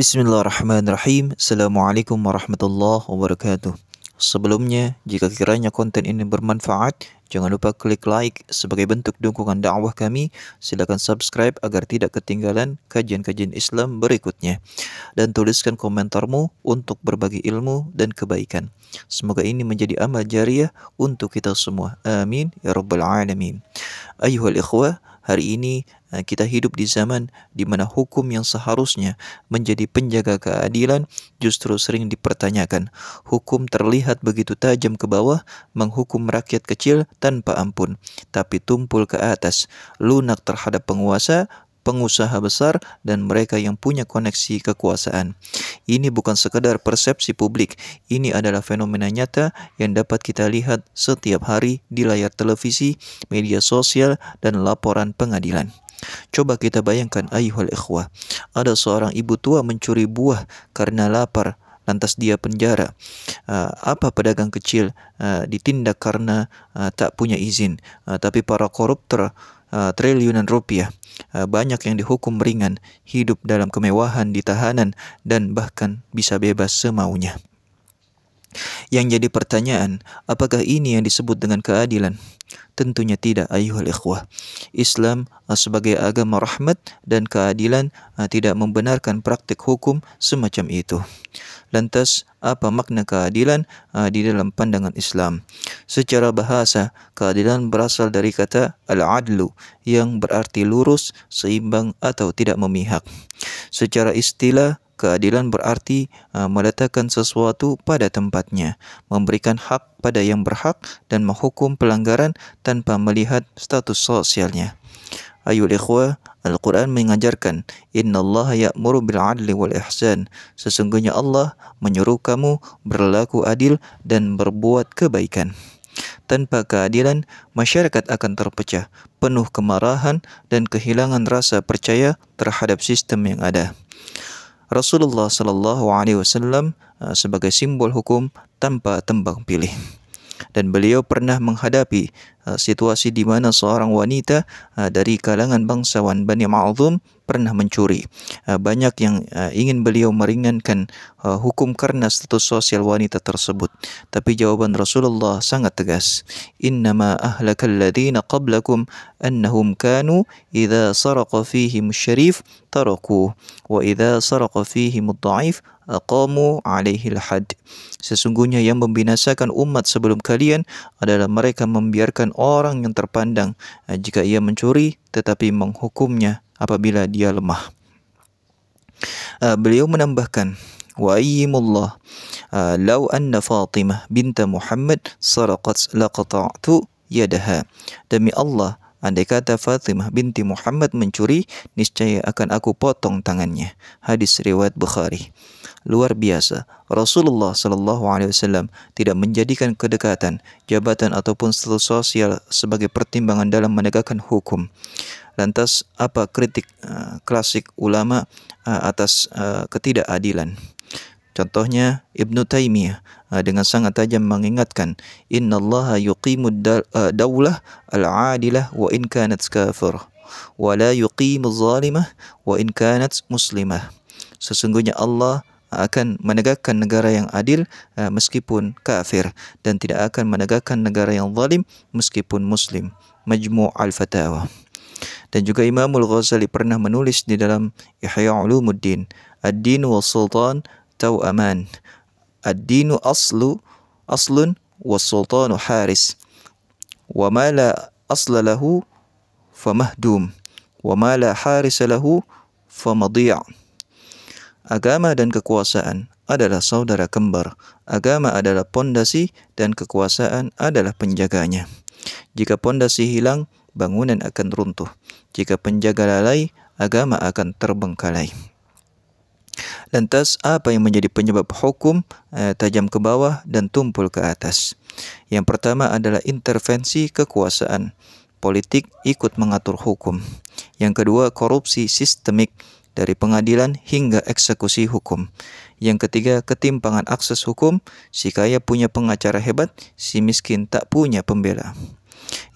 Bismillahirrahmanirrahim. Assalamualaikum warahmatullahi wabarakatuh. Sebelumnya, jika kiranya konten ini bermanfaat, jangan lupa klik like sebagai bentuk dukungan dakwah kami. Silakan subscribe agar tidak ketinggalan kajian-kajian Islam berikutnya. Dan tuliskan komentarmu untuk berbagi ilmu dan kebaikan. Semoga ini menjadi amal jariah untuk kita semua. Amin ya rabbal alamin. Ayuhal ikhwah, hari ini kita hidup di zaman di mana hukum yang seharusnya menjadi penjaga keadilan justru sering dipertanyakan. Hukum terlihat begitu tajam ke bawah, menghukum rakyat kecil tanpa ampun, tapi tumpul ke atas, lunak terhadap penguasa, pengusaha besar, dan mereka yang punya koneksi kekuasaan. Ini bukan sekadar persepsi publik, ini adalah fenomena nyata yang dapat kita lihat setiap hari di layar televisi, media sosial, dan laporan pengadilan. Coba kita bayangkan ayuhal ikhwah, ada seorang ibu tua mencuri buah karena lapar, lantas dia penjara. Apa pedagang kecil ditindak karena tak punya izin, tapi para koruptor triliunan rupiah, banyak yang dihukum ringan, hidup dalam kemewahan di tahanan, dan bahkan bisa bebas semaunya. Yang jadi pertanyaan, apakah ini yang disebut dengan keadilan? Tentunya tidak ayuhal ikhwah. Islam sebagai agama rahmat dan keadilan tidak membenarkan praktik hukum semacam itu. Lantas, apa makna keadilan di dalam pandangan Islam? Secara bahasa, keadilan berasal dari kata al-adlu yang berarti lurus, seimbang atau tidak memihak. Secara istilah, keadilan berarti meletakkan sesuatu pada tempatnya, memberikan hak pada yang berhak, dan menghukum pelanggaran tanpa melihat status sosialnya. Ayol ikhwah, Al-Quran mengajarkan, Innallaha ya'muru bil adli wal ihsan. Sesungguhnya Allah menyuruh kamu berlaku adil dan berbuat kebaikan. Tanpa keadilan, masyarakat akan terpecah, penuh kemarahan dan kehilangan rasa percaya terhadap sistem yang ada. Rasulullah sallallahu alaihi wasallam sebagai simbol hukum tanpa tembang pilih. Dan beliau pernah menghadapi situasi di mana seorang wanita dari kalangan bangsawan Bani Ma'zum pernah mencuri. Banyak yang ingin beliau meringankan hukum karena status sosial wanita tersebut. Tapi jawaban Rasulullah sangat tegas. Innama ahlakal ladhina qablakum annahum kanu idza saraqa fihim syarif taraku wa idza saraqa fihim ad-dha'if aqamu alaihi al-had. Sesungguhnya yang membinasakan umat sebelum kalian adalah mereka membiarkan orang yang terpandang jika ia mencuri, tetapi menghukumnya apabila dia lemah. Beliau menambahkan, wa ayyimullah law anna Fatimah binta Muhammad saraqat laqata'tu yadaha. Demi Allah, andai kata Fatimah binti Muhammad mencuri, niscaya akan aku potong tangannya. Hadis riwayat Bukhari. Luar biasa, Rasulullah sallallahu alaihi wasallam tidak menjadikan kedekatan, jabatan ataupun status sosial sebagai pertimbangan dalam menegakkan hukum. Lantas apa kritik klasik ulama atas ketidakadilan? Contohnya Ibnu Taimiyah dengan sangat tajam mengingatkan, Innallaha yuqimud daulah al-adilah wa in kanat kafir, wa la yuqimuz zalimah wa in kanat muslimah. Sesungguhnya Allah akan menegakkan negara yang adil meskipun kafir, dan tidak akan menegakkan negara yang zalim meskipun muslim. Majmu' al-Fatawa. Dan juga Imamul Ghazali pernah menulis di dalam Ihya Ulumuddin, Ad-dinu was sultan tau'aman. Ad-dinu aslun was sultanu haris. Wa ma la asla lahu famahdum. Wa ma la harisa lahu famadhi'. Agama dan kekuasaan adalah saudara kembar. Agama adalah pondasi dan kekuasaan adalah penjaganya. Jika pondasi hilang, bangunan akan runtuh. Jika penjaga lalai, agama akan terbengkalai. Lantas, apa yang menjadi penyebab hukum tajam ke bawah dan tumpul ke atas? Yang pertama adalah intervensi kekuasaan. Politik ikut mengatur hukum. Yang kedua, korupsi sistemik dari pengadilan hingga eksekusi hukum. Yang ketiga, ketimpangan akses hukum. Si kaya punya pengacara hebat, si miskin tak punya pembela.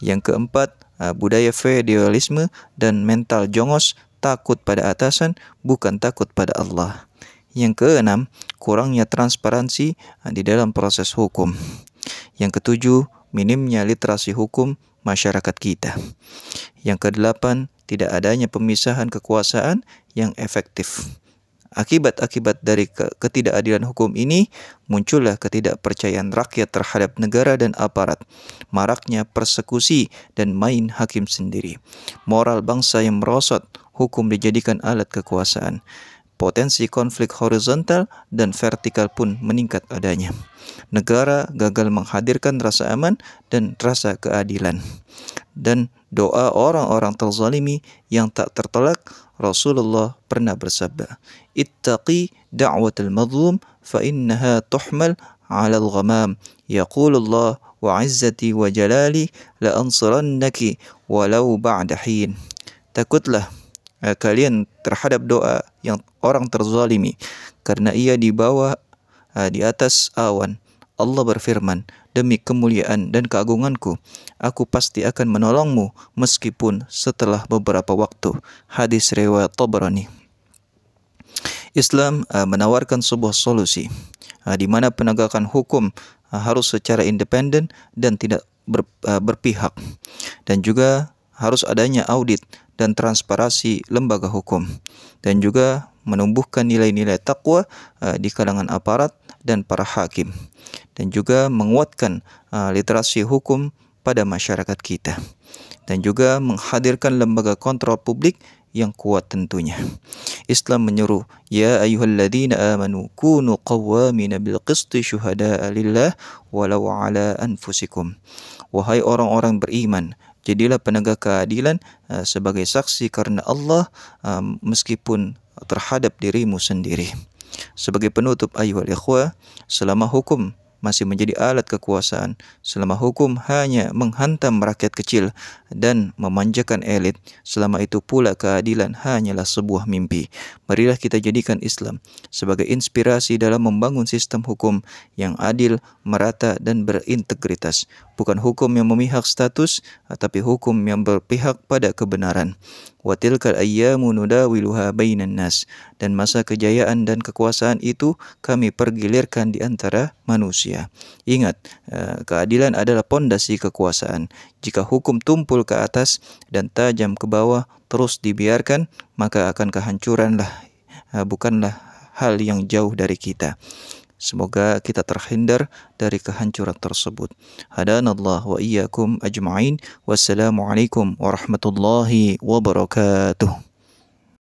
Yang keempat, budaya feodalisme dan mental jongos, takut pada atasan, bukan takut pada Allah. Yang keenam, kurangnya transparansi di dalam proses hukum. Yang ketujuh, minimnya literasi hukum masyarakat kita. Yang kedelapan, tidak adanya pemisahan kekuasaan yang efektif. Akibat-akibat dari ketidakadilan hukum ini, muncullah ketidakpercayaan rakyat terhadap negara dan aparat, maraknya persekusi dan main hakim sendiri. Moral bangsa yang merosot, hukum dijadikan alat kekuasaan. Potensi konflik horizontal dan vertikal pun meningkat adanya. Negara gagal menghadirkan rasa aman dan rasa keadilan. Dan doa orang-orang terzalimi yang tak tertolak, Rasulullah pernah bersabda, "Ittaqi da'watal mazlum fa innaha tuhmal 'alal ghamam. Yaqulullah wa 'izzati wa jalali la ansirannaki walau ba'da hin." Takutlah kalian terhadap doa yang orang terzalimi, karena ia dibawa di atas awan. Allah berfirman, "Demi kemuliaan dan keagunganku, aku pasti akan menolongmu meskipun setelah beberapa waktu." Hadis riwayat Tabrani. Islam menawarkan sebuah solusi di mana penegakan hukum harus secara independen dan tidak berpihak, dan juga harus adanya audit dan transparansi lembaga hukum, dan juga menumbuhkan nilai-nilai takwa di kalangan aparat dan para hakim, dan juga menguatkan literasi hukum pada masyarakat kita, dan juga menghadirkan lembaga kontrol publik yang kuat tentunya. Islam menyuruh, "Ya ayyuhalladzina amanu kunu qawwamina bil qisti syuhada'a lillah walau ala anfusikum." Wahai orang-orang beriman, jadilah penegak keadilan sebagai saksi karena Allah meskipun terhadap dirimu sendiri. Sebagai penutup, ayyuhal ikhwah, selama hukum masih menjadi alat kekuasaan, selama hukum hanya menghantam rakyat kecil dan memanjakan elit, selama itu pula keadilan hanyalah sebuah mimpi. Marilah kita jadikan Islam sebagai inspirasi dalam membangun sistem hukum yang adil, merata, dan berintegritas. Bukan hukum yang memihak status, tapi hukum yang berpihak pada kebenaran. Wa tilkal ayyamu nudawiluha bainan nas. Dan masa kejayaan dan kekuasaan itu kami pergilirkan di antara manusia. Ingat, keadilan adalah pondasi kekuasaan. Jika hukum tumpul ke atas dan tajam ke bawah terus dibiarkan, maka akan kehancuranlah, bukanlah hal yang jauh dari kita. Semoga kita terhindar dari kehancuran tersebut. Hadanallah wa iyyakum ajma'in. Wassalamualaikum warahmatullahi wabarakatuh.